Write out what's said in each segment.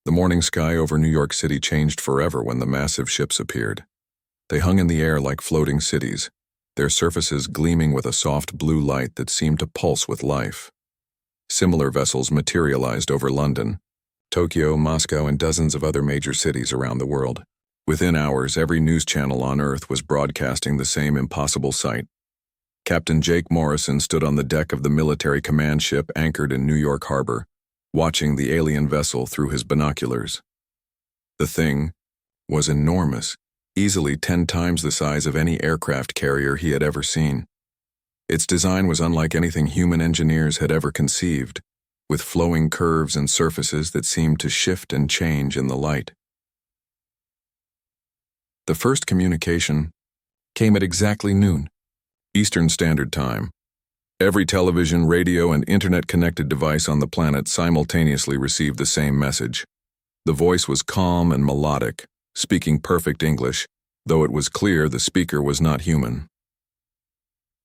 The morning sky over New York City changed forever when the massive ships appeared. They hung in the air like floating cities, their surfaces gleaming with a soft blue light that seemed to pulse with life. Similar vessels materialized over London, Tokyo, Moscow, and dozens of other major cities around the world. Within hours, every news channel on Earth was broadcasting the same impossible sight. Captain Jake Morrison stood on the deck of the military command ship anchored in New York Harbor, watching the alien vessel through his binoculars. The thing was enormous, easily 10 times the size of any aircraft carrier he had ever seen. Its design was unlike anything human engineers had ever conceived, with flowing curves and surfaces that seemed to shift and change in the light. The first communication came at exactly noon, Eastern Standard Time. Every television, radio, and internet-connected device on the planet simultaneously received the same message. The voice was calm and melodic, speaking perfect English, though it was clear the speaker was not human.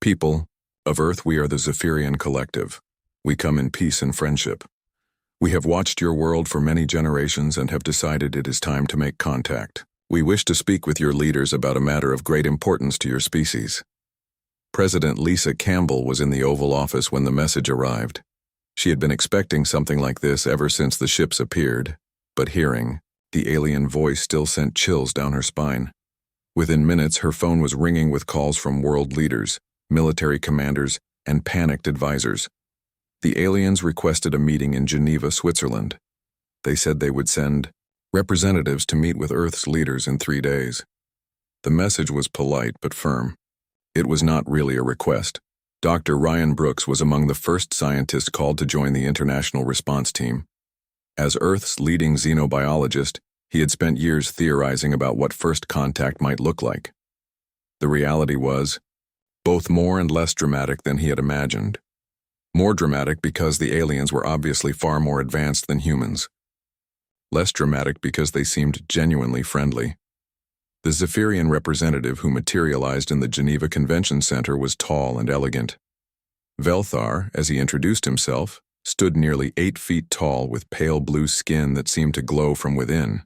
People of Earth, we are the Zephyrian Collective. We come in peace and friendship. We have watched your world for many generations and have decided it is time to make contact. We wish to speak with your leaders about a matter of great importance to your species. President Lisa Campbell was in the Oval Office when the message arrived. She had been expecting something like this ever since the ships appeared, but hearing the alien voice still sent chills down her spine. Within minutes, her phone was ringing with calls from world leaders, military commanders, and panicked advisors. The aliens requested a meeting in Geneva, Switzerland. They said they would send representatives to meet with Earth's leaders in 3 days. The message was polite but firm. It was not really a request. Dr. Ryan Brooks was among the first scientists called to join the international response team. As Earth's leading xenobiologist, he had spent years theorizing about what first contact might look like. The reality was both more and less dramatic than he had imagined. More dramatic because the aliens were obviously far more advanced than humans. Less dramatic because they seemed genuinely friendly. The Zephyrian representative who materialized in the Geneva Convention Center was tall and elegant. Velthar, as he introduced himself, stood nearly 8 feet tall with pale blue skin that seemed to glow from within.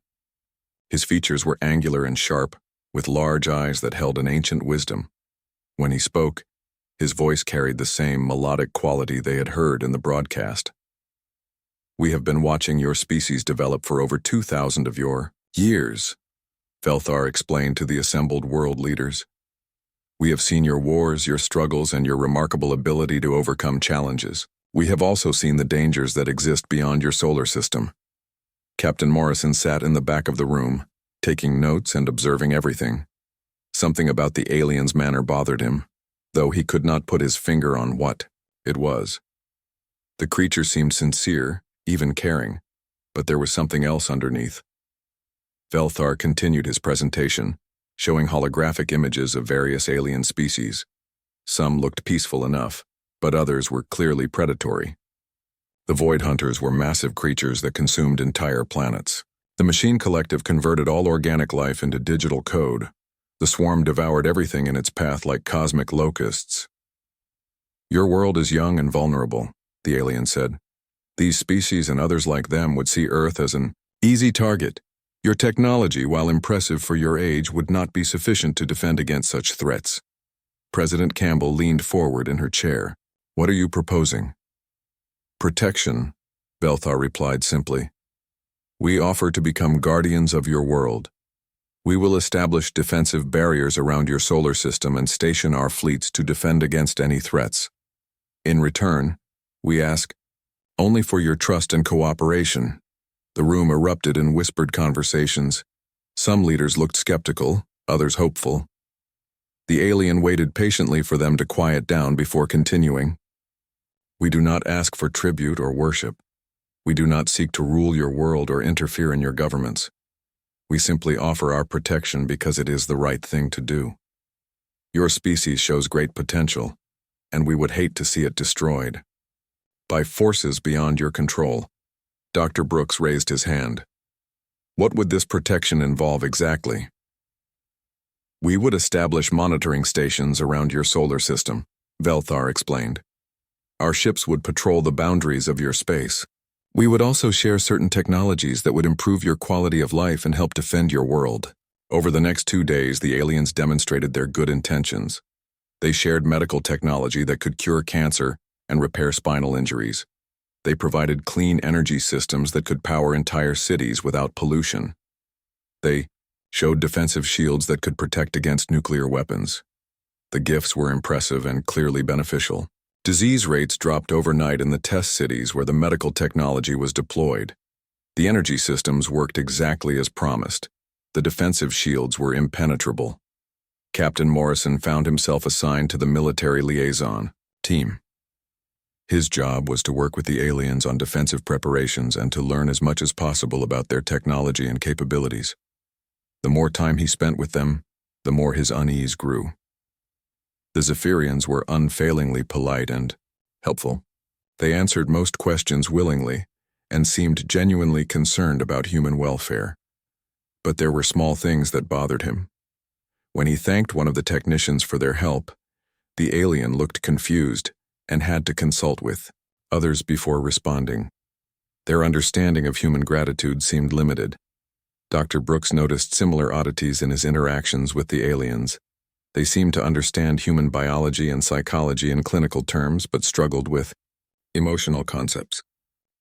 His features were angular and sharp, with large eyes that held an ancient wisdom. When he spoke, his voice carried the same melodic quality they had heard in the broadcast. We have been watching your species develop for over 2,000 of your years, Velthar explained to the assembled world leaders. We have seen your wars, your struggles, and your remarkable ability to overcome challenges. We have also seen the dangers that exist beyond your solar system. Captain Morrison sat in the back of the room, taking notes and observing everything. Something about the alien's manner bothered him, though he could not put his finger on what it was. The creature seemed sincere, even caring, but there was something else underneath. Velthar continued his presentation, showing holographic images of various alien species. Some looked peaceful enough, but others were clearly predatory. The Void Hunters were massive creatures that consumed entire planets. The Machine Collective converted all organic life into digital code. The swarm devoured everything in its path like cosmic locusts. Your world is young and vulnerable, the alien said. These species and others like them would see Earth as an easy target. Your technology, while impressive for your age, would not be sufficient to defend against such threats. President Campbell leaned forward in her chair. What are you proposing? Protection, Velthar replied simply. We offer to become guardians of your world. We will establish defensive barriers around your solar system and station our fleets to defend against any threats. In return, we ask only for your trust and cooperation. The room erupted in whispered conversations. Some leaders looked skeptical, others hopeful. The alien waited patiently for them to quiet down before continuing. We do not ask for tribute or worship. We do not seek to rule your world or interfere in your governments. We simply offer our protection because it is the right thing to do. Your species shows great potential, and we would hate to see it destroyed. By forces beyond your control. Dr. Brooks raised his hand. What would this protection involve exactly? We would establish monitoring stations around your solar system, Velthar explained. Our ships would patrol the boundaries of your space. We would also share certain technologies that would improve your quality of life and help defend your world. Over the next 2 days, the aliens demonstrated their good intentions. They shared medical technology that could cure cancer and repair spinal injuries. They provided clean energy systems that could power entire cities without pollution. They showed defensive shields that could protect against nuclear weapons. The gifts were impressive and clearly beneficial. Disease rates dropped overnight in the test cities where the medical technology was deployed. The energy systems worked exactly as promised. The defensive shields were impenetrable. Captain Morrison found himself assigned to the military liaison team. His job was to work with the aliens on defensive preparations and to learn as much as possible about their technology and capabilities. The more time he spent with them, the more his unease grew. The Zephyrians were unfailingly polite and helpful. They answered most questions willingly and seemed genuinely concerned about human welfare. But there were small things that bothered him. When he thanked one of the technicians for their help, the alien looked confused and had to consult with others before responding. Their understanding of human gratitude seemed limited. Dr. Brooks noticed similar oddities in his interactions with the aliens. They seemed to understand human biology and psychology in clinical terms, but struggled with emotional concepts.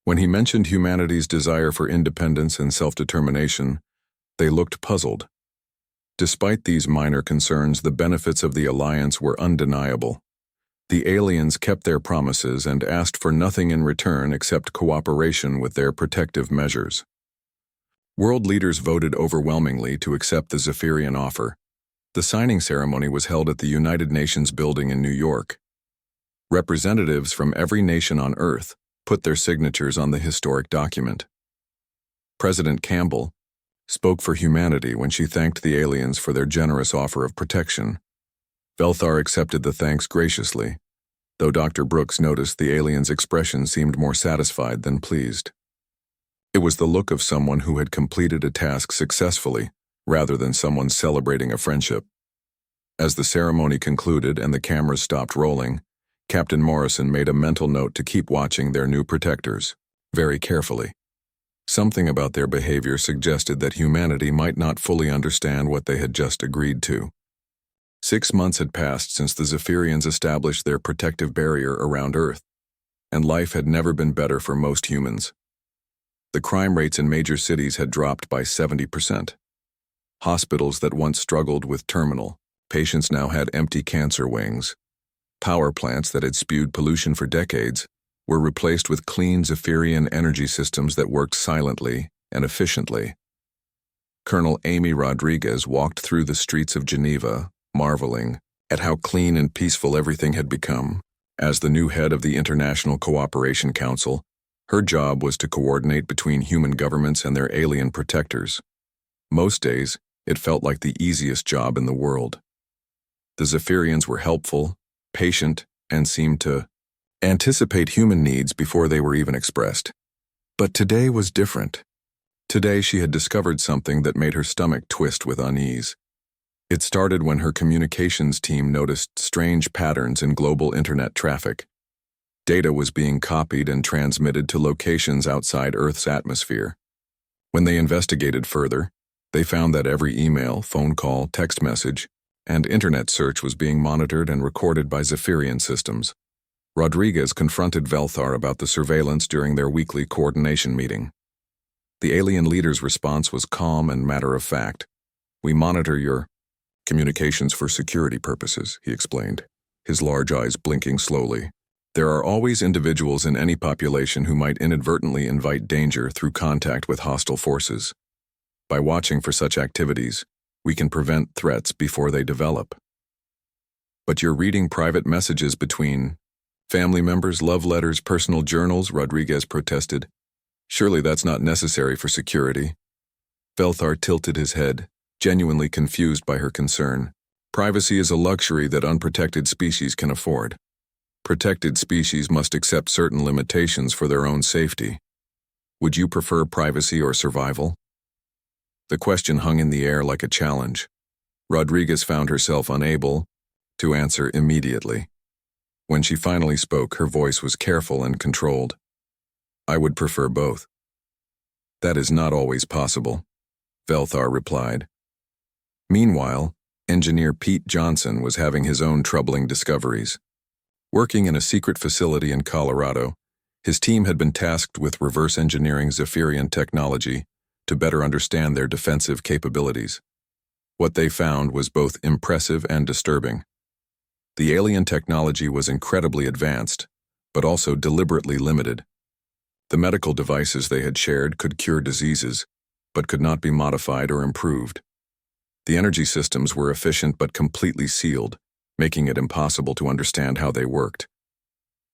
When he mentioned humanity's desire for independence and self-determination, they looked puzzled. Despite these minor concerns, the benefits of the alliance were undeniable. The aliens kept their promises and asked for nothing in return except cooperation with their protective measures. World leaders voted overwhelmingly to accept the Zephyrian offer. The signing ceremony was held at the United Nations building in New York. Representatives from every nation on Earth put their signatures on the historic document. President Campbell spoke for humanity when she thanked the aliens for their generous offer of protection. Velthar accepted the thanks graciously, though Dr. Brooks noticed the alien's expression seemed more satisfied than pleased. It was the look of someone who had completed a task successfully, rather than someone celebrating a friendship. As the ceremony concluded and the cameras stopped rolling, Captain Morrison made a mental note to keep watching their new protectors very carefully. Something about their behavior suggested that humanity might not fully understand what they had just agreed to. 6 months had passed since the Zephyrians established their protective barrier around Earth, and life had never been better for most humans. The crime rates in major cities had dropped by 70%. Hospitals that once struggled with terminal patients now had empty cancer wings. Power plants that had spewed pollution for decades were replaced with clean Zephyrian energy systems that worked silently and efficiently. Colonel Amy Rodriguez walked through the streets of Geneva, marveling at how clean and peaceful everything had become. As the new head of the International Cooperation Council, her job was to coordinate between human governments and their alien protectors. Most days, it felt like the easiest job in the world. The Zephyrians were helpful, patient, and seemed to anticipate human needs before they were even expressed. But today was different. Today she had discovered something that made her stomach twist with unease. It started when her communications team noticed strange patterns in global internet traffic. Data was being copied and transmitted to locations outside Earth's atmosphere. When they investigated further, they found that every email, phone call, text message, and internet search was being monitored and recorded by Zephyrian systems. Rodriguez confronted Velthar about the surveillance during their weekly coordination meeting. The alien leader's response was calm and matter-of-fact. "We monitor your communications for security purposes," he explained, his large eyes blinking slowly. "There are always individuals in any population who might inadvertently invite danger through contact with hostile forces. By watching for such activities, we can prevent threats before they develop." "But you're reading private messages between family members, love letters, personal journals," Rodriguez protested. "Surely that's not necessary for security." Velthar tilted his head, genuinely confused by her concern. "Privacy is a luxury that unprotected species can afford. Protected species must accept certain limitations for their own safety. Would you prefer privacy or survival?" The question hung in the air like a challenge. Rodriguez found herself unable to answer immediately. When she finally spoke, her voice was careful and controlled. I would prefer both. That is not always possible, Velthar replied. Meanwhile, engineer Pete Johnson was having his own troubling discoveries. Working in a secret facility in Colorado, his team had been tasked with reverse engineering Zephyrian technology to better understand their defensive capabilities. What they found was both impressive and disturbing. The alien technology was incredibly advanced, but also deliberately limited. The medical devices they had shared could cure diseases, but could not be modified or improved. The energy systems were efficient but completely sealed, making it impossible to understand how they worked.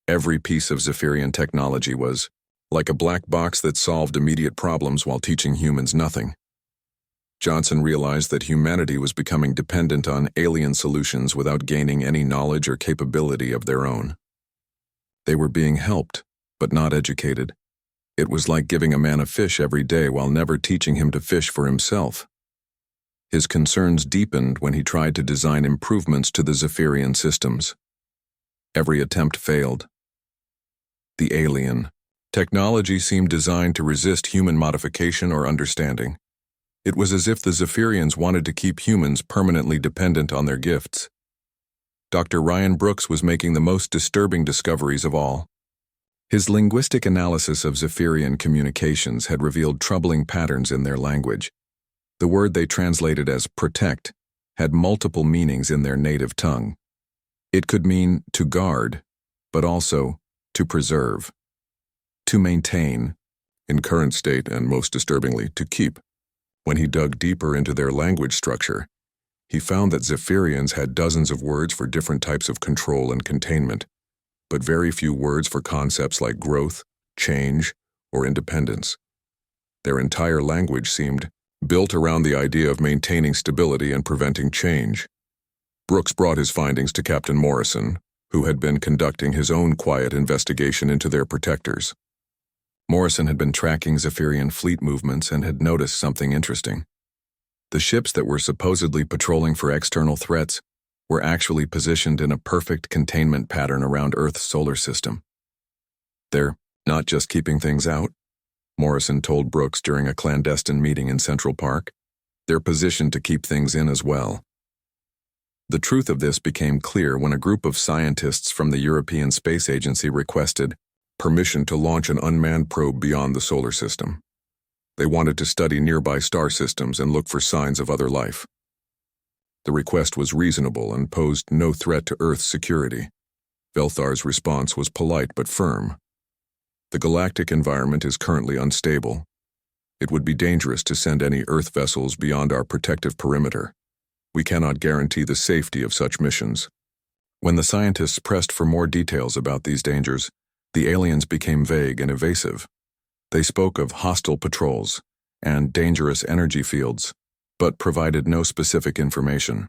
Every piece of Zephyrian technology was like a black box that solved immediate problems while teaching humans nothing. Johnson realized that humanity was becoming dependent on alien solutions without gaining any knowledge or capability of their own. They were being helped, but not educated. It was like giving a man a fish every day while never teaching him to fish for himself. His concerns deepened when he tried to design improvements to the Zephyrian systems. Every attempt failed. The alien technology seemed designed to resist human modification or understanding. It was as if the Zephyrians wanted to keep humans permanently dependent on their gifts. Dr. Ryan Brooks was making the most disturbing discoveries of all. His linguistic analysis of Zephyrian communications had revealed troubling patterns in their language. The word they translated as protect had multiple meanings in their native tongue. It could mean to guard, but also to preserve, to maintain, in current state and most disturbingly, to keep. When he dug deeper into their language structure, he found that Zephyrians had dozens of words for different types of control and containment, but very few words for concepts like growth, change, or independence. Their entire language seemed built around the idea of maintaining stability and preventing change. Brooks brought his findings to Captain Morrison, who had been conducting his own quiet investigation into their protectors. Morrison had been tracking Zephyrian fleet movements and had noticed something interesting. The ships that were supposedly patrolling for external threats were actually positioned in a perfect containment pattern around Earth's solar system. They're not just keeping things out, Morrison told Brooks during a clandestine meeting in Central Park. They're positioned to keep things in as well. The truth of this became clear when a group of scientists from the European Space Agency requested permission to launch an unmanned probe beyond the solar system. They wanted to study nearby star systems and look for signs of other life. The request was reasonable and posed no threat to Earth's security. Velthar's response was polite but firm. The galactic environment is currently unstable. It would be dangerous to send any Earth vessels beyond our protective perimeter. We cannot guarantee the safety of such missions. When the scientists pressed for more details about these dangers, the aliens became vague and evasive. They spoke of hostile patrols and dangerous energy fields, but provided no specific information.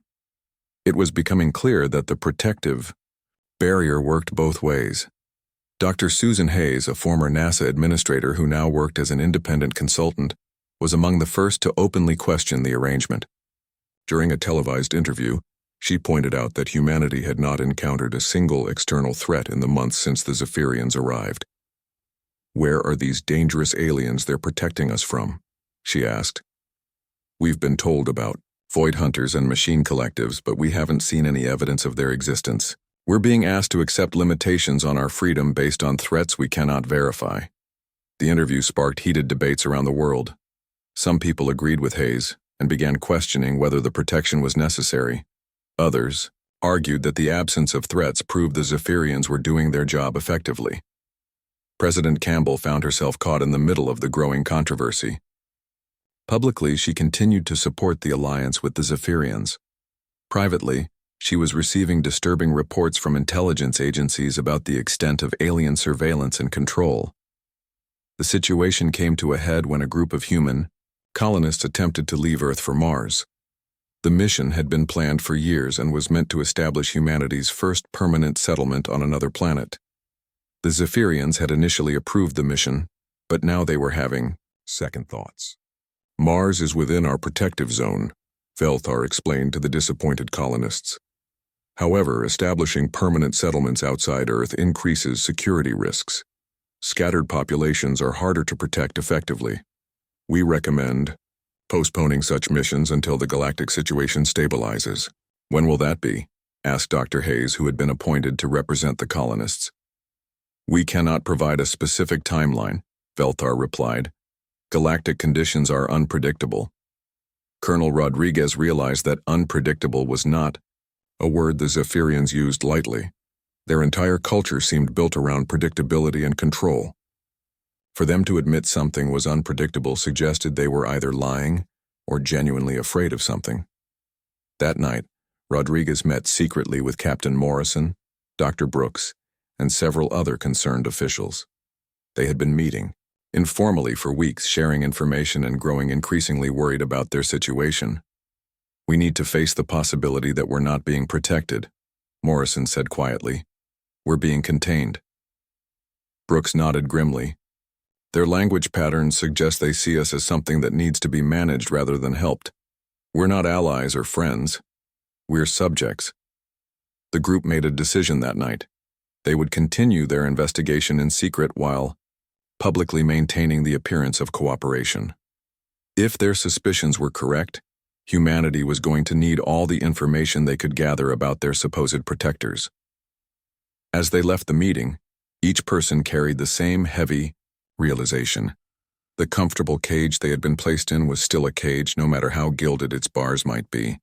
It was becoming clear that the protective barrier worked both ways. Dr. Susan Hayes, a former NASA administrator who now worked as an independent consultant, was among the first to openly question the arrangement. During a televised interview, she pointed out that humanity had not encountered a single external threat in the months since the Zephyrians arrived. "Where are these dangerous aliens they're protecting us from?" she asked. "We've been told about void hunters and machine collectives, but we haven't seen any evidence of their existence. We're being asked to accept limitations on our freedom based on threats we cannot verify." The interview sparked heated debates around the world. Some people agreed with Hayes and began questioning whether the protection was necessary. Others argued that the absence of threats proved the Zephyrians were doing their job effectively. President Campbell found herself caught in the middle of the growing controversy. Publicly, she continued to support the alliance with the Zephyrians. Privately, she was receiving disturbing reports from intelligence agencies about the extent of alien surveillance and control. The situation came to a head when a group of human colonists attempted to leave Earth for Mars. The mission had been planned for years and was meant to establish humanity's first permanent settlement on another planet. The Zephyrians had initially approved the mission, but now they were having second thoughts. "Mars is within our protective zone," Velthar explained to the disappointed colonists. "However, establishing permanent settlements outside Earth increases security risks. Scattered populations are harder to protect effectively. We recommend postponing such missions until the galactic situation stabilizes. When will that be? Asked Dr. Hayes, who had been appointed to represent the colonists. We cannot provide a specific timeline, Velthar replied. Galactic conditions are unpredictable. Colonel Rodriguez realized that unpredictable was not a word the Zephyrians used lightly. Their entire culture seemed built around predictability and control. For them to admit something was unpredictable suggested they were either lying or genuinely afraid of something. That night, Rodriguez met secretly with Captain Morrison, Dr. Brooks, and several other concerned officials. They had been meeting informally for weeks, sharing information and growing increasingly worried about their situation. We need to face the possibility that we're not being protected, Morrison said quietly. We're being contained. Brooks nodded grimly. Their language patterns suggest they see us as something that needs to be managed rather than helped. We're not allies or friends. We're subjects. The group made a decision that night. They would continue their investigation in secret while publicly maintaining the appearance of cooperation. If their suspicions were correct, humanity was going to need all the information they could gather about their supposed protectors. As they left the meeting, each person carried the same heavy realization. The comfortable cage they had been placed in was still a cage, no matter how gilded its bars might be.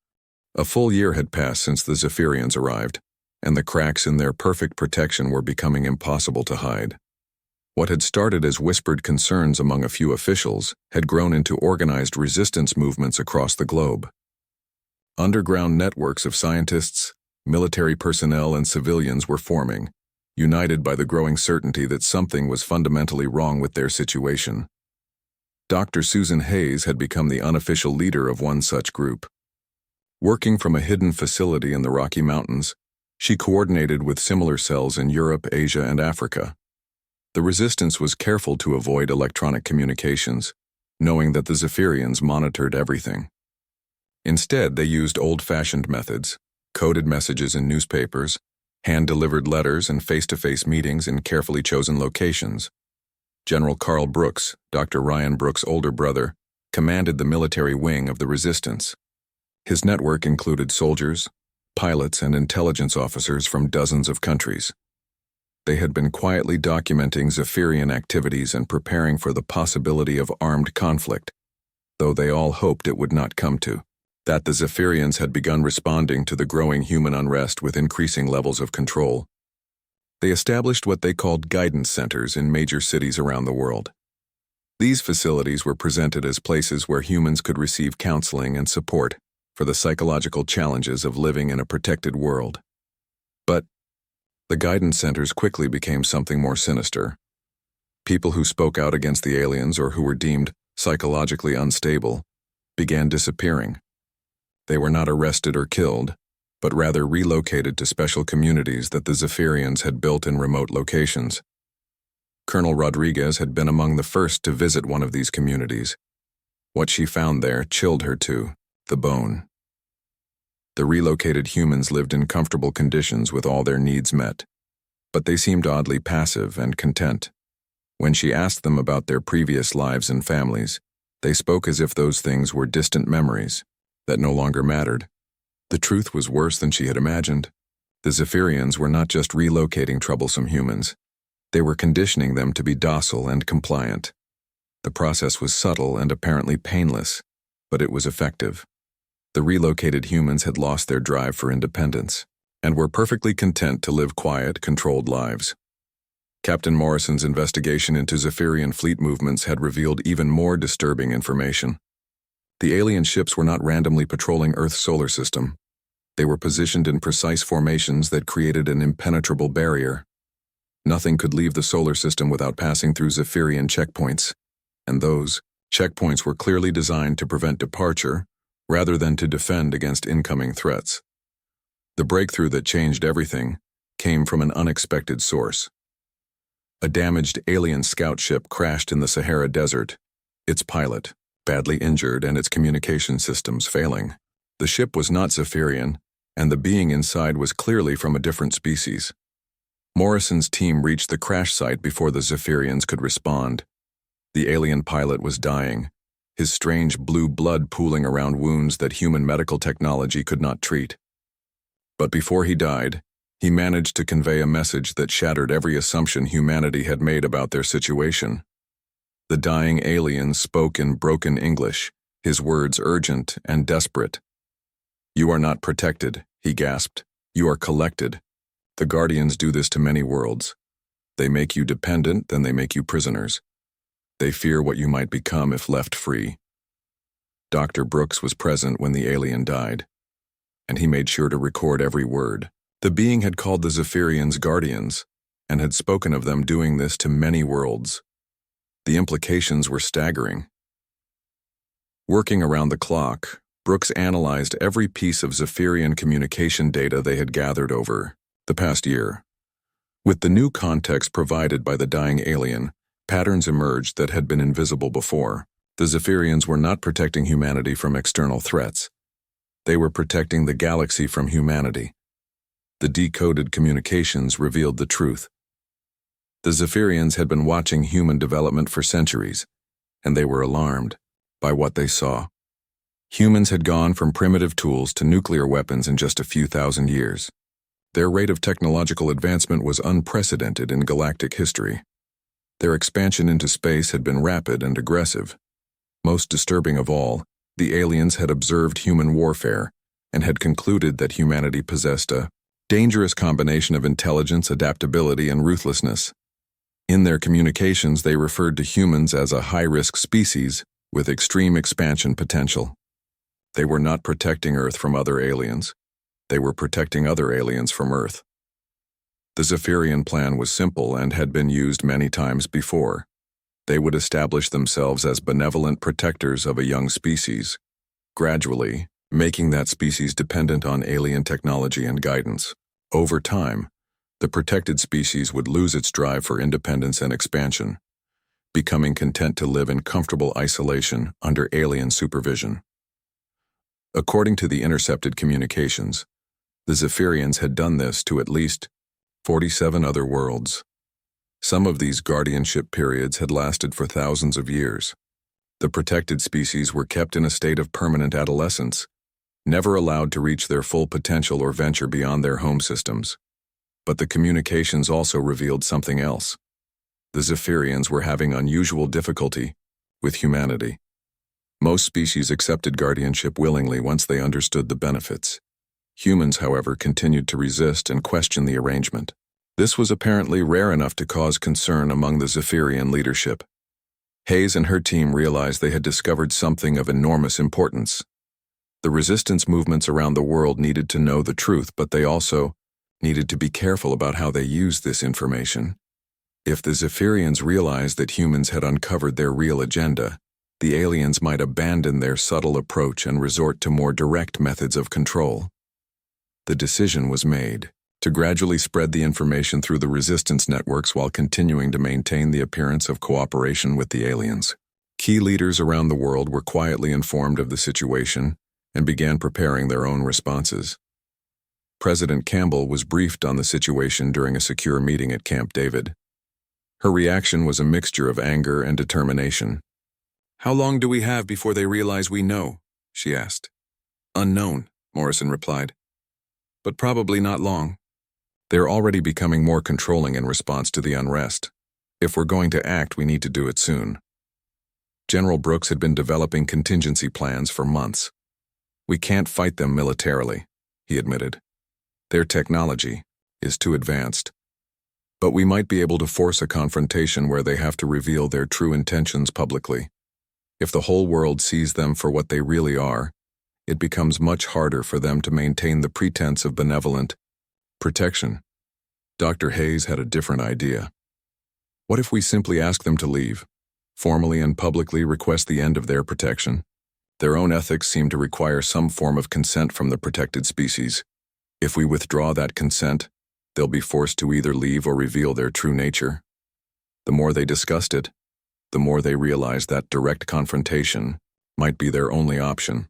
A full year had passed since the Zephyrians arrived, and the cracks in their perfect protection were becoming impossible to hide. What had started as whispered concerns among a few officials had grown into organized resistance movements across the globe. Underground networks of scientists, military personnel, and civilians were forming, united by the growing certainty that something was fundamentally wrong with their situation. Dr. Susan Hayes had become the unofficial leader of one such group. Working from a hidden facility in the Rocky Mountains, she coordinated with similar cells in Europe, Asia, and Africa. The resistance was careful to avoid electronic communications, knowing that the Zephyrians monitored everything. Instead, they used old-fashioned methods, coded messages in newspapers, hand-delivered letters, and face-to-face meetings in carefully chosen locations. General Carl Brooks, Dr. Ryan Brooks' older brother, commanded the military wing of the resistance. His network included soldiers, pilots, and intelligence officers from dozens of countries. They had been quietly documenting Zephyrian activities and preparing for the possibility of armed conflict, though they all hoped it would not come to. That the Zephyrians had begun responding to the growing human unrest with increasing levels of control. They established what they called guidance centers in major cities around the world. These facilities were presented as places where humans could receive counseling and support for the psychological challenges of living in a protected world. But the guidance centers quickly became something more sinister. People who spoke out against the aliens or who were deemed psychologically unstable began disappearing. They were not arrested or killed, but rather relocated to special communities that the Zephyrians had built in remote locations. Colonel Rodriguez had been among the first to visit one of these communities. What she found there chilled her to the bone. The relocated humans lived in comfortable conditions with all their needs met, but they seemed oddly passive and content. When she asked them about their previous lives and families, they spoke as if those things were distant memories that no longer mattered. The truth was worse than she had imagined. The Zephyrians were not just relocating troublesome humans. They were conditioning them to be docile and compliant. The process was subtle and apparently painless, but it was effective. The relocated humans had lost their drive for independence and were perfectly content to live quiet, controlled lives. Captain Morrison's investigation into Zephyrian fleet movements had revealed even more disturbing information. The alien ships were not randomly patrolling Earth's solar system. They were positioned in precise formations that created an impenetrable barrier. Nothing could leave the solar system without passing through Zephyrian checkpoints, and those checkpoints were clearly designed to prevent departure rather than to defend against incoming threats. The breakthrough that changed everything came from an unexpected source. A damaged alien scout ship crashed in the Sahara Desert, its pilot badly injured and its communication systems failing. The ship was not Zephyrian, and the being inside was clearly from a different species. Morrison's team reached the crash site before the Zephyrians could respond. The alien pilot was dying, his strange blue blood pooling around wounds that human medical technology could not treat. But before he died, he managed to convey a message that shattered every assumption humanity had made about their situation. The dying alien spoke in broken English, his words urgent and desperate. "You are not protected," he gasped. "You are collected. The Guardians do this to many worlds. They make you dependent, then they make you prisoners. They fear what you might become if left free." Dr. Brooks was present when the alien died, and he made sure to record every word. The being had called the Zephyrians guardians, and had spoken of them doing this to many worlds. The implications were staggering. Working around the clock, Brooks analyzed every piece of Zephyrian communication data they had gathered over the past year. With the new context provided by the dying alien, patterns emerged that had been invisible before. The Zephyrians were not protecting humanity from external threats. They were protecting the galaxy from humanity. The decoded communications revealed the truth. The Zephyrians had been watching human development for centuries, and they were alarmed by what they saw. Humans had gone from primitive tools to nuclear weapons in just a few thousand years. Their rate of technological advancement was unprecedented in galactic history. Their expansion into space had been rapid and aggressive. Most disturbing of all, the aliens had observed human warfare and had concluded that humanity possessed a dangerous combination of intelligence, adaptability, and ruthlessness. In their communications, they referred to humans as a high-risk species with extreme expansion potential. They were not protecting Earth from other aliens. They were protecting other aliens from Earth. The Zephyrian plan was simple and had been used many times before. They would establish themselves as benevolent protectors of a young species, gradually making that species dependent on alien technology and guidance. Over time, the protected species would lose its drive for independence and expansion, becoming content to live in comfortable isolation under alien supervision. According to the intercepted communications, the Zephyrians had done this to at least 47 other worlds. Some of these guardianship periods had lasted for thousands of years. The protected species were kept in a state of permanent adolescence, never allowed to reach their full potential or venture beyond their home systems. But the communications also revealed something else. The Zephyrians were having unusual difficulty with humanity. Most species accepted guardianship willingly once they understood the benefits. Humans, however, continued to resist and question the arrangement. This was apparently rare enough to cause concern among the Zephyrian leadership. Hayes and her team realized they had discovered something of enormous importance. The resistance movements around the world needed to know the truth, but they also needed to be careful about how they used this information. If the Zephyrians realized that humans had uncovered their real agenda, the aliens might abandon their subtle approach and resort to more direct methods of control. The decision was made to gradually spread the information through the resistance networks while continuing to maintain the appearance of cooperation with the aliens. Key leaders around the world were quietly informed of the situation and began preparing their own responses. President Campbell was briefed on the situation during a secure meeting at Camp David. Her reaction was a mixture of anger and determination. "How long do we have before they realize we know?" she asked. "Unknown," Morrison replied. "But probably not long. They're already becoming more controlling in response to the unrest. If we're going to act, we need to do it soon." General Brooks had been developing contingency plans for months. "We can't fight them militarily," he admitted. "Their technology is too advanced. But we might be able to force a confrontation where they have to reveal their true intentions publicly. If the whole world sees them for what they really are, it becomes much harder for them to maintain the pretense of benevolent protection." Dr. Hayes had a different idea. "What if we simply ask them to leave, formally and publicly request the end of their protection? Their own ethics seem to require some form of consent from the protected species. If we withdraw that consent, they'll be forced to either leave or reveal their true nature." The more they discussed it, the more they realized that direct confrontation might be their only option.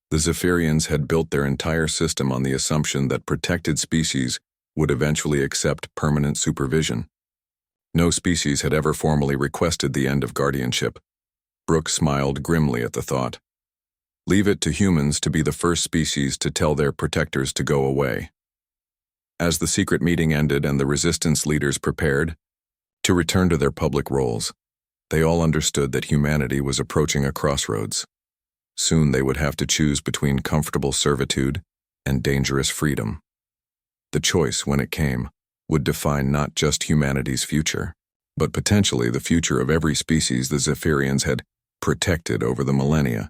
The Zephyrians had built their entire system on the assumption that protected species would eventually accept permanent supervision. No species had ever formally requested the end of guardianship. Brooke smiled grimly at the thought. Leave it to humans to be the first species to tell their protectors to go away. As the secret meeting ended and the resistance leaders prepared to return to their public roles, they all understood that humanity was approaching a crossroads. Soon they would have to choose between comfortable servitude and dangerous freedom. The choice, when it came, would define not just humanity's future, but potentially the future of every species the Zephyrians had protected over the millennia.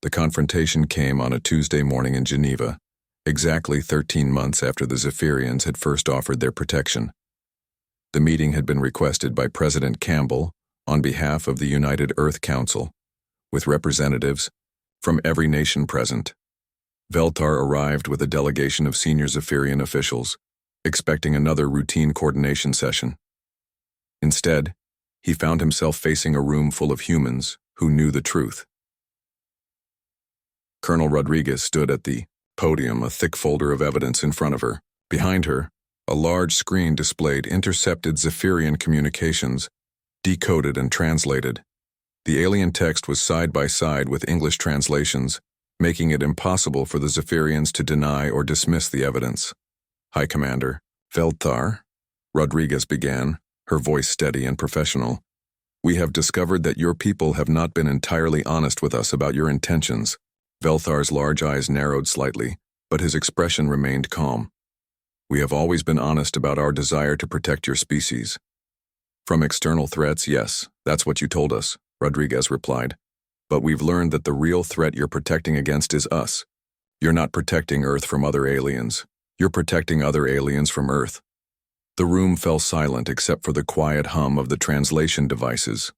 The confrontation came on a Tuesday morning in Geneva, exactly 13 months after the Zephyrians had first offered their protection. The meeting had been requested by President Campbell on behalf of the United Earth Council, with representatives from every nation present. Veltar arrived with a delegation of senior Zephyrian officials, expecting another routine coordination session. Instead, he found himself facing a room full of humans who knew the truth. Colonel Rodriguez stood at the podium, a thick folder of evidence in front of her. Behind her, a large screen displayed intercepted Zephyrian communications, decoded and translated. The alien text was side by side with English translations, making it impossible for the Zephyrians to deny or dismiss the evidence. High Commander Veltar, Rodriguez began, her voice steady and professional. We have discovered that your people have not been entirely honest with us about your intentions. Velthar's large eyes narrowed slightly, but his expression remained calm. We have always been honest about our desire to protect your species. From external threats, yes, that's what you told us, Rodriguez replied. But we've learned that the real threat you're protecting against is us. You're not protecting Earth from other aliens. You're protecting other aliens from Earth. The room fell silent except for the quiet hum of the translation devices.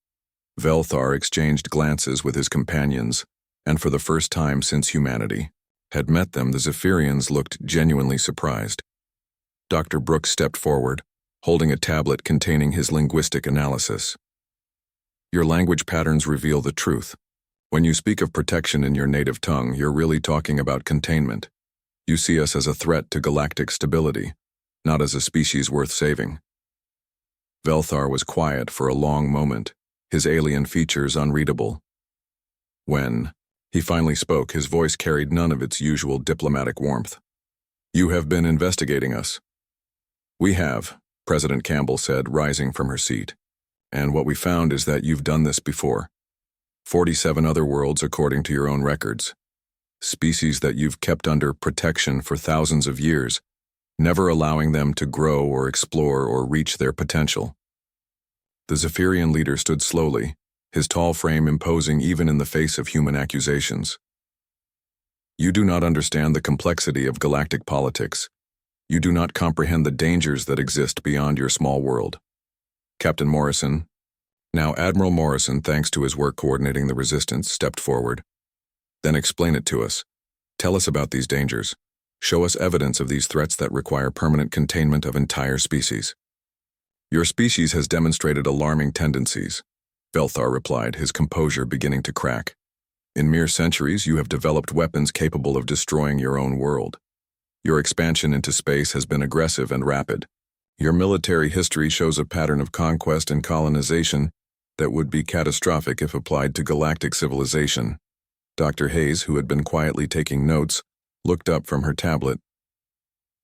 Veltar exchanged glances with his companions, and for the first time since humanity had met them, the Zephyrians looked genuinely surprised. Dr. Brooks stepped forward, holding a tablet containing his linguistic analysis. Your language patterns reveal the truth. When you speak of protection in your native tongue, you're really talking about containment. You see us as a threat to galactic stability, not as a species worth saving. Veltar was quiet for a long moment, his alien features unreadable. When he finally spoke, his voice carried none of its usual diplomatic warmth. You have been investigating us. We have, President Campbell said, rising from her seat. And what we found is that you've done this before. 47 other worlds according to your own records. Species that you've kept under protection for thousands of years, never allowing them to grow or explore or reach their potential. The Zephyrian leader stood slowly, his tall frame imposing even in the face of human accusations. You do not understand the complexity of galactic politics. You do not comprehend the dangers that exist beyond your small world. Captain Morrison, now Admiral Morrison, thanks to his work coordinating the resistance, stepped forward. Then explain it to us. Tell us about these dangers. Show us evidence of these threats that require permanent containment of entire species. Your species has demonstrated alarming tendencies, Veltar replied, his composure beginning to crack. In mere centuries, you have developed weapons capable of destroying your own world. Your expansion into space has been aggressive and rapid. Your military history shows a pattern of conquest and colonization that would be catastrophic if applied to galactic civilization. Dr. Hayes, who had been quietly taking notes, looked up from her tablet.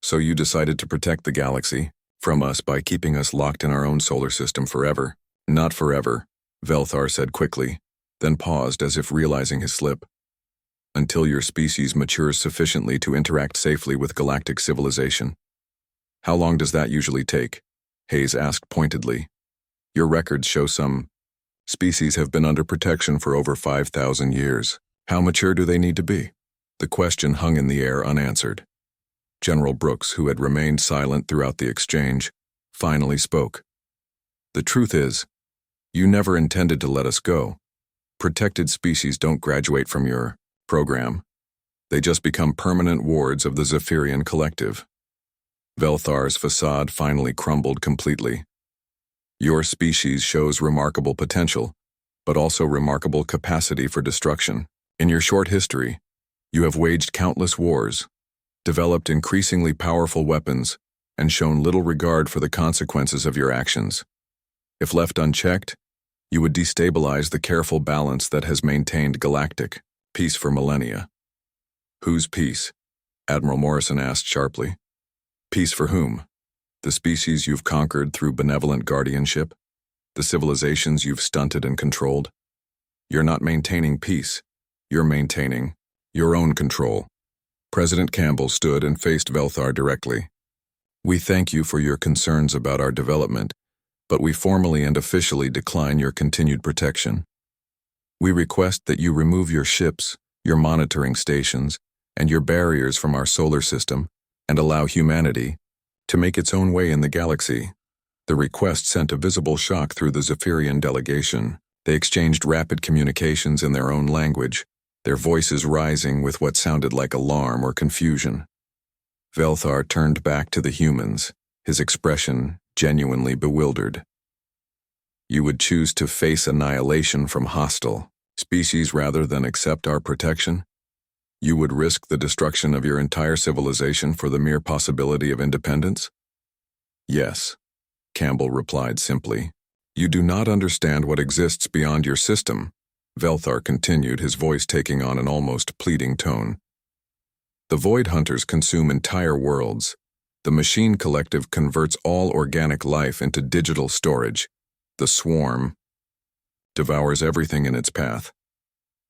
So you decided to protect the galaxy from us by keeping us locked in our own solar system forever. Not forever, Veltar said quickly, then paused as if realizing his slip. Until your species matures sufficiently to interact safely with galactic civilization. How long does that usually take? Hayes asked pointedly. Your records show some species have been under protection for over 5,000 years. How mature do they need to be? The question hung in the air unanswered. General Brooks, who had remained silent throughout the exchange, finally spoke. The truth is, you never intended to let us go. Protected species don't graduate from your program. They just become permanent wards of the Zephyrian collective. Velthar's facade finally crumbled completely. Your species shows remarkable potential, but also remarkable capacity for destruction. In your short history, you have waged countless wars, developed increasingly powerful weapons, and shown little regard for the consequences of your actions. If left unchecked, you would destabilize the careful balance that has maintained galactic peace for millennia. Whose peace? Admiral Morrison asked sharply. Peace for whom? The species you've conquered through benevolent guardianship? The civilizations you've stunted and controlled? You're not maintaining peace. You're maintaining your own control. President Campbell stood and faced Velthar directly. We thank you for your concerns about our development, but we formally and officially decline your continued protection. We request that you remove your ships, your monitoring stations, and your barriers from our solar system and allow humanity to make its own way in the galaxy. The request sent a visible shock through the Zephyrian delegation. They exchanged rapid communications in their own language, their voices rising with what sounded like alarm or confusion. Velthar turned back to the humans, his expression genuinely bewildered. You would choose to face annihilation from hostile species rather than accept our protection? You would risk the destruction of your entire civilization for the mere possibility of independence? Yes, Campbell replied simply. You do not understand what exists beyond your system, Velthar continued, his voice taking on an almost pleading tone. The Void Hunters consume entire worlds. The Machine Collective converts all organic life into digital storage. The Swarm devours everything in its path.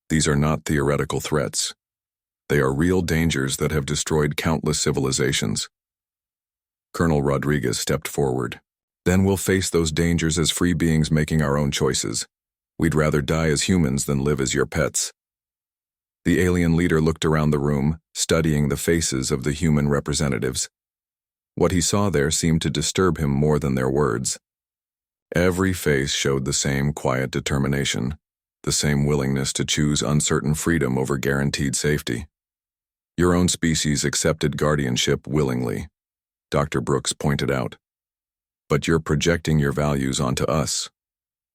These are not theoretical threats. They are real dangers that have destroyed countless civilizations. Colonel Rodriguez stepped forward. Then we'll face those dangers as free beings making our own choices. We'd rather die as humans than live as your pets. The alien leader looked around the room, studying the faces of the human representatives. What he saw there seemed to disturb him more than their words. Every face showed the same quiet determination, the same willingness to choose uncertain freedom over guaranteed safety. Your own species accepted guardianship willingly, Dr. Brooks pointed out. But you're projecting your values onto us.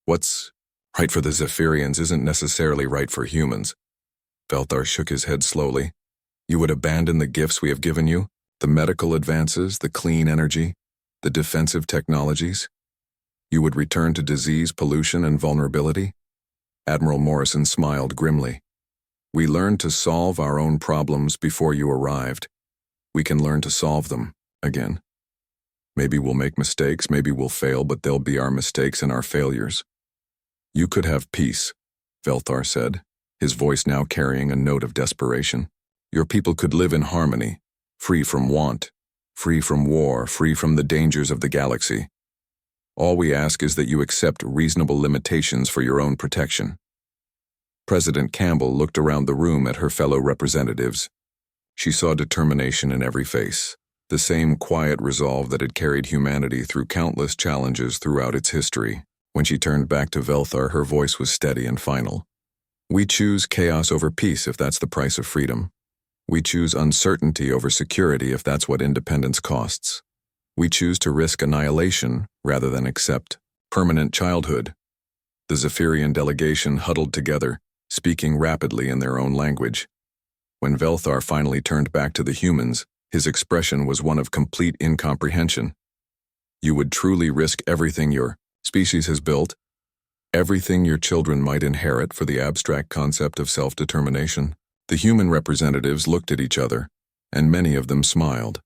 What's right for the Zephyrians isn't necessarily right for humans. Velthar shook his head slowly. You would abandon the gifts we have given you, the medical advances, the clean energy, the defensive technologies? You would return to disease, pollution, and vulnerability? Admiral Morrison smiled grimly. We learned to solve our own problems before you arrived. We can learn to solve them again. Maybe we'll make mistakes, maybe we'll fail, but they'll be our mistakes and our failures. You could have peace, Velthar said, his voice now carrying a note of desperation. Your people could live in harmony, free from want, free from war, free from the dangers of the galaxy. All we ask is that you accept reasonable limitations for your own protection. President Campbell looked around the room at her fellow representatives. She saw determination in every face, the same quiet resolve that had carried humanity through countless challenges throughout its history. When she turned back to Velthar, her voice was steady and final. We choose chaos over peace if that's the price of freedom. We choose uncertainty over security if that's what independence costs. We choose to risk annihilation rather than accept permanent childhood. The Zephyrian delegation huddled together, speaking rapidly in their own language. When Velthar finally turned back to the humans, his expression was one of complete incomprehension. You would truly risk everything your species has built, everything your children might inherit for the abstract concept of self-determination? The human representatives looked at each other, and many of them smiled.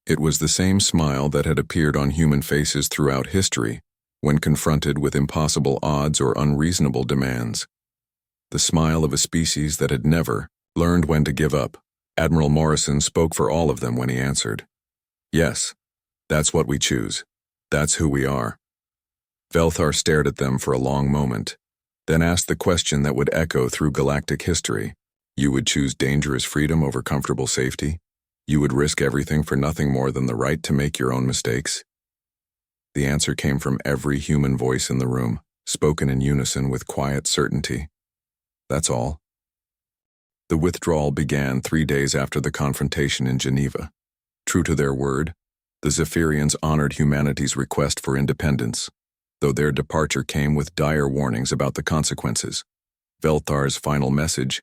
It was the same smile that had appeared on human faces throughout history when confronted with impossible odds or unreasonable demands. The smile of a species that had never learned when to give up. Admiral Morrison spoke for all of them when he answered. Yes, that's what we choose. That's who we are. Velthar stared at them for a long moment, then asked the question that would echo through galactic history. You would choose dangerous freedom over comfortable safety? You would risk everything for nothing more than the right to make your own mistakes? The answer came from every human voice in the room, spoken in unison with quiet certainty. That's all. The withdrawal began 3 days after the confrontation in Geneva. True to their word, the Zephyrians honored humanity's request for independence, though their departure came with dire warnings about the consequences. Velthar's final message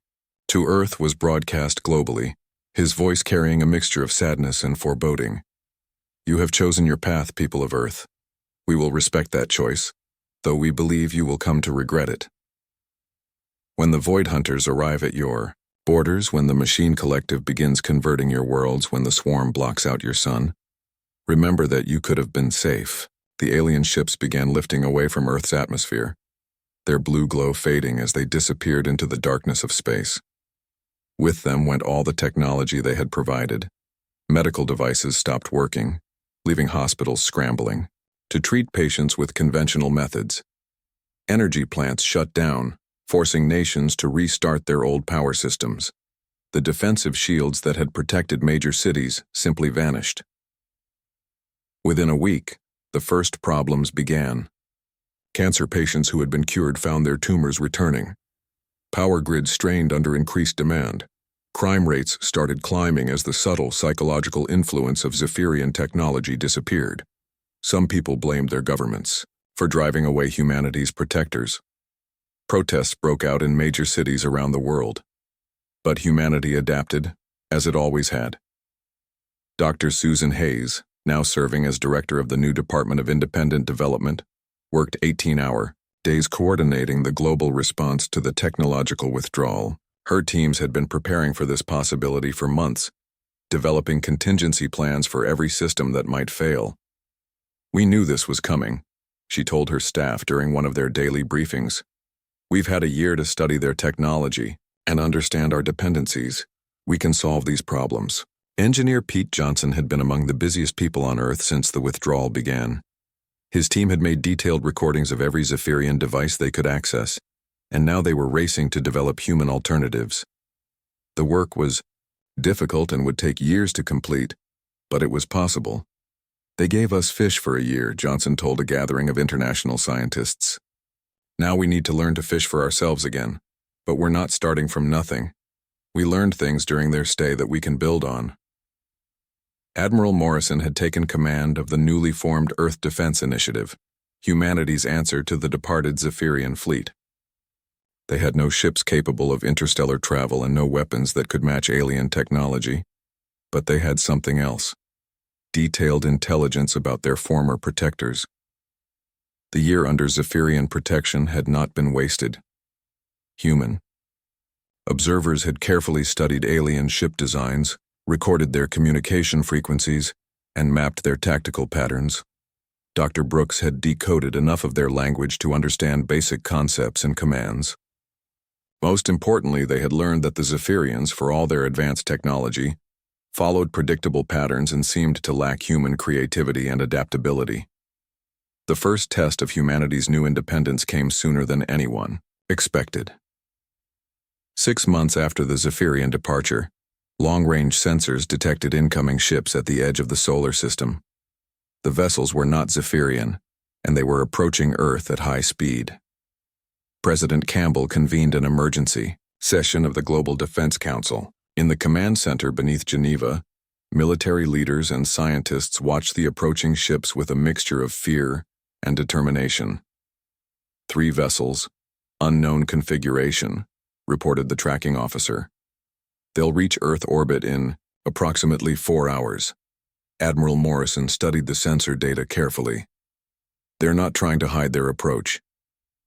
to Earth was broadcast globally, his voice carrying a mixture of sadness and foreboding. "You have chosen your path, people of Earth. We will respect that choice, though we believe you will come to regret it. When the Void Hunters arrive at your borders, when the Machine Collective begins converting your worlds, when the Swarm blocks out your sun, remember that you could have been safe." The alien ships began lifting away from Earth's atmosphere, their blue glow fading as they disappeared into the darkness of space. With them went all the technology they had provided. Medical devices stopped working, leaving hospitals scrambling to treat patients with conventional methods. Energy plants shut down, forcing nations to restart their old power systems. The defensive shields that had protected major cities simply vanished. Within a week, the first problems began. Cancer patients who had been cured found their tumors returning. Power grids strained under increased demand. Crime rates started climbing as the subtle psychological influence of Zephyrian technology disappeared. Some people blamed their governments for driving away humanity's protectors. Protests broke out in major cities around the world. But humanity adapted, as it always had. Dr. Susan Hayes, now serving as director of the new Department of Independent Development, worked 18-hour days coordinating the global response to the technological withdrawal. Her teams had been preparing for this possibility for months, developing contingency plans for every system that might fail. "We knew this was coming," she told her staff during one of their daily briefings. "We've had a year to study their technology and understand our dependencies. We can solve these problems." Engineer Pete Johnson had been among the busiest people on Earth since the withdrawal began. His team had made detailed recordings of every Zephyrian device they could access, and now they were racing to develop human alternatives. The work was difficult and would take years to complete, but it was possible. "They gave us fish for a year," Johnson told a gathering of international scientists. "Now we need to learn to fish for ourselves again, but we're not starting from nothing. We learned things during their stay that we can build on." Admiral Morrison had taken command of the newly formed Earth Defense Initiative, humanity's answer to the departed Zephyrian fleet. They had no ships capable of interstellar travel and no weapons that could match alien technology, but they had something else: detailed intelligence about their former protectors. The year under Zephyrian protection had not been wasted. Human. Observers had carefully studied alien ship designs, recorded their communication frequencies, and mapped their tactical patterns. Dr. Brooks had decoded enough of their language to understand basic concepts and commands. Most importantly, they had learned that the Zephyrians, for all their advanced technology, followed predictable patterns and seemed to lack human creativity and adaptability. The first test of humanity's new independence came sooner than anyone expected. 6 months after the Zephyrian departure, long-range sensors detected incoming ships at the edge of the solar system. The vessels were not Zephyrian, and they were approaching Earth at high speed. President Campbell convened an emergency session of the Global Defense Council. In the command center beneath Geneva, military leaders and scientists watched the approaching ships with a mixture of fear and determination. 3 vessels, unknown configuration, reported the tracking officer. They'll reach Earth orbit in approximately 4 hours. Admiral Morrison studied the sensor data carefully. They're not trying to hide their approach.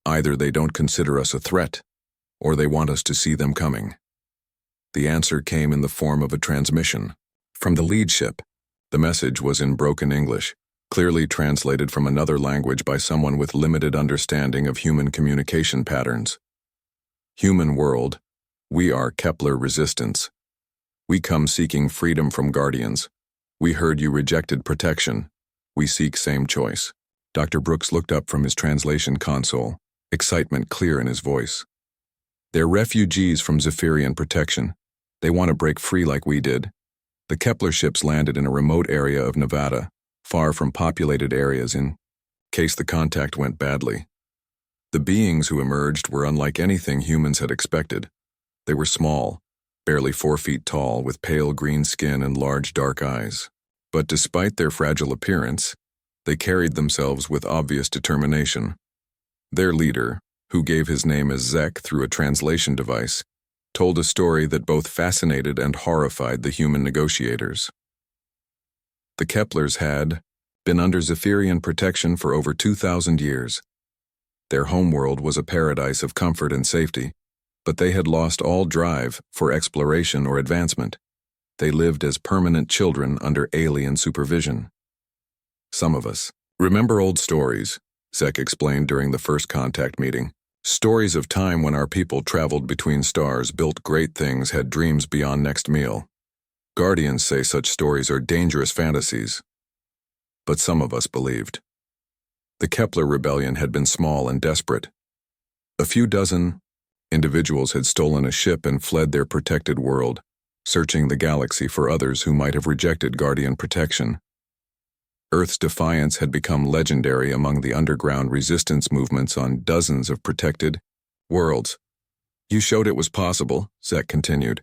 Either they don't consider us a threat, or they want us to see them coming. The answer came in the form of a transmission. From the lead ship, the message was in broken English, clearly translated from another language by someone with limited understanding of human communication patterns. Human world, we are Kepler resistance. We come seeking freedom from Guardians. We heard you rejected protection. We seek same choice. Dr. Brooks looked up from his translation console, excitement clear in his voice. They're refugees from Zephyrian protection. They want to break free like we did. The Kepler ships landed in a remote area of Nevada, far from populated areas in case the contact went badly. The beings who emerged were unlike anything humans had expected. They were small, barely 4 feet tall, with pale green skin and large dark eyes. But despite their fragile appearance, they carried themselves with obvious determination. Their leader, who gave his name as Zek through a translation device, told a story that both fascinated and horrified the human negotiators. The Keplers had been under Zephyrian protection for over 2,000 years. Their homeworld was a paradise of comfort and safety, but they had lost all drive for exploration or advancement. They lived as permanent children under alien supervision. Some of us remember old stories, Zek explained during the first contact meeting. Stories of time when our people traveled between stars, built great things, had dreams beyond next meal. Guardians say such stories are dangerous fantasies. But some of us believed. The Kepler rebellion had been small and desperate. A few dozen individuals had stolen a ship and fled their protected world, searching the galaxy for others who might have rejected Guardian protection. Earth's defiance had become legendary among the underground resistance movements on dozens of protected worlds. You showed it was possible, Zek continued.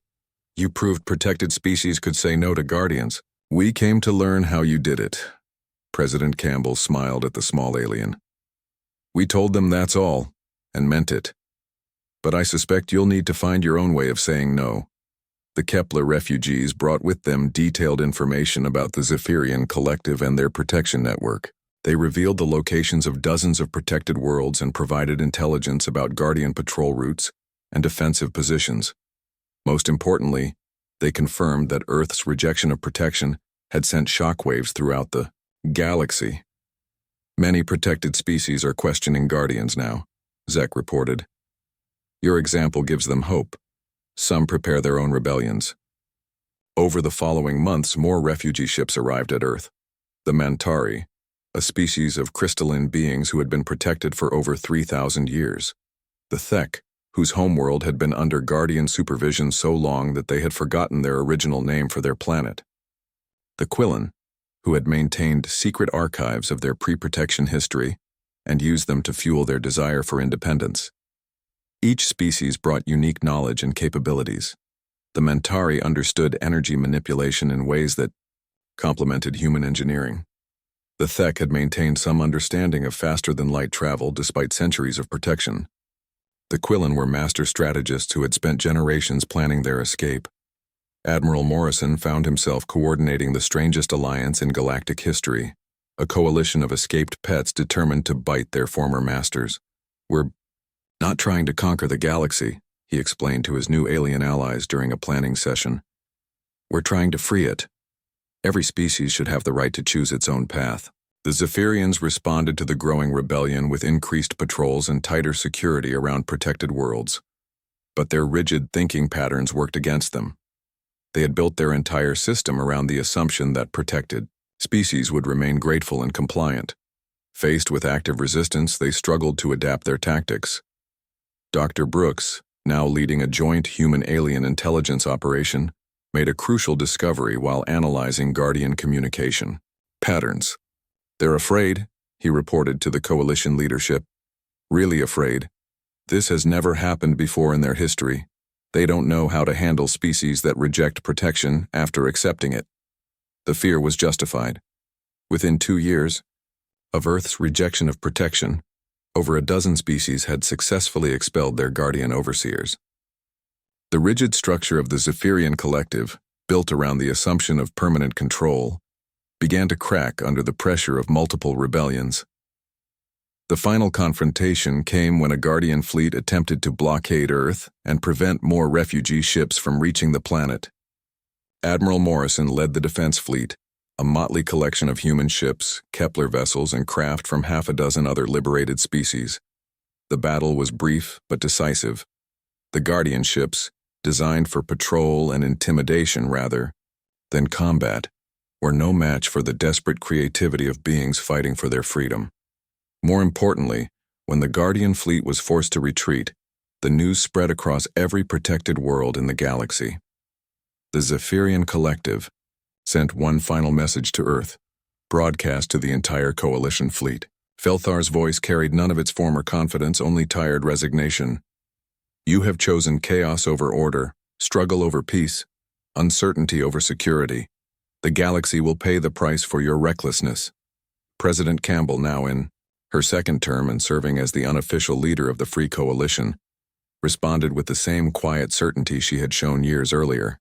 You proved protected species could say no to Guardians. We came to learn how you did it. President Campbell smiled at the small alien. We told them that's all, and meant it. But I suspect you'll need to find your own way of saying no. The Kepler refugees brought with them detailed information about the Zephyrian Collective and their protection network. They revealed the locations of dozens of protected worlds and provided intelligence about Guardian patrol routes and defensive positions. Most importantly, they confirmed that Earth's rejection of protection had sent shockwaves throughout the galaxy. Many protected species are questioning Guardians now, Zek reported. Your example gives them hope. Some prepare their own rebellions. Over the following months, more refugee ships arrived at Earth. The Mantari, a species of crystalline beings who had been protected for over 3,000 years. The Thek, whose homeworld had been under Guardian supervision so long that they had forgotten their original name for their planet. The Quillen, who had maintained secret archives of their pre-protection history and used them to fuel their desire for independence. Each species brought unique knowledge and capabilities. The Mantari understood energy manipulation in ways that complemented human engineering. The Thek had maintained some understanding of faster-than-light travel despite centuries of protection. The Quillen were master strategists who had spent generations planning their escape. Admiral Morrison found himself coordinating the strangest alliance in galactic history, a coalition of escaped pets determined to bite their former masters. We're not trying to conquer the galaxy, he explained to his new alien allies during a planning session. We're trying to free it. Every species should have the right to choose its own path. The Zephyrians responded to the growing rebellion with increased patrols and tighter security around protected worlds. But their rigid thinking patterns worked against them. They had built their entire system around the assumption that protected species would remain grateful and compliant. Faced with active resistance, they struggled to adapt their tactics. Dr. Brooks, now leading a joint human-alien intelligence operation, made a crucial discovery while analyzing Guardian communication patterns. They're afraid, he reported to the coalition leadership. Really afraid. This has never happened before in their history. They don't know how to handle species that reject protection after accepting it. The fear was justified. Within 2 years of Earth's rejection of protection, over a dozen species had successfully expelled their Guardian overseers. The rigid structure of the Zephyrian Collective, built around the assumption of permanent control, began to crack under the pressure of multiple rebellions. The final confrontation came when a Guardian fleet attempted to blockade Earth and prevent more refugee ships from reaching the planet. Admiral Morrison led the defense fleet, a motley collection of human ships, Kepler vessels, and craft from half a dozen other liberated species. The battle was brief but decisive. The Guardian ships, designed for patrol and intimidation rather than combat, were no match for the desperate creativity of beings fighting for their freedom. More importantly, when the Guardian fleet was forced to retreat, the news spread across every protected world in the galaxy. The Zephyrian Collective sent one final message to Earth, broadcast to the entire coalition fleet. Felthar's voice carried none of its former confidence, only tired resignation. You have chosen chaos over order, struggle over peace, uncertainty over security. The galaxy will pay the price for your recklessness. President Campbell, now in her second term and serving as the unofficial leader of the Free Coalition, responded with the same quiet certainty she had shown years earlier.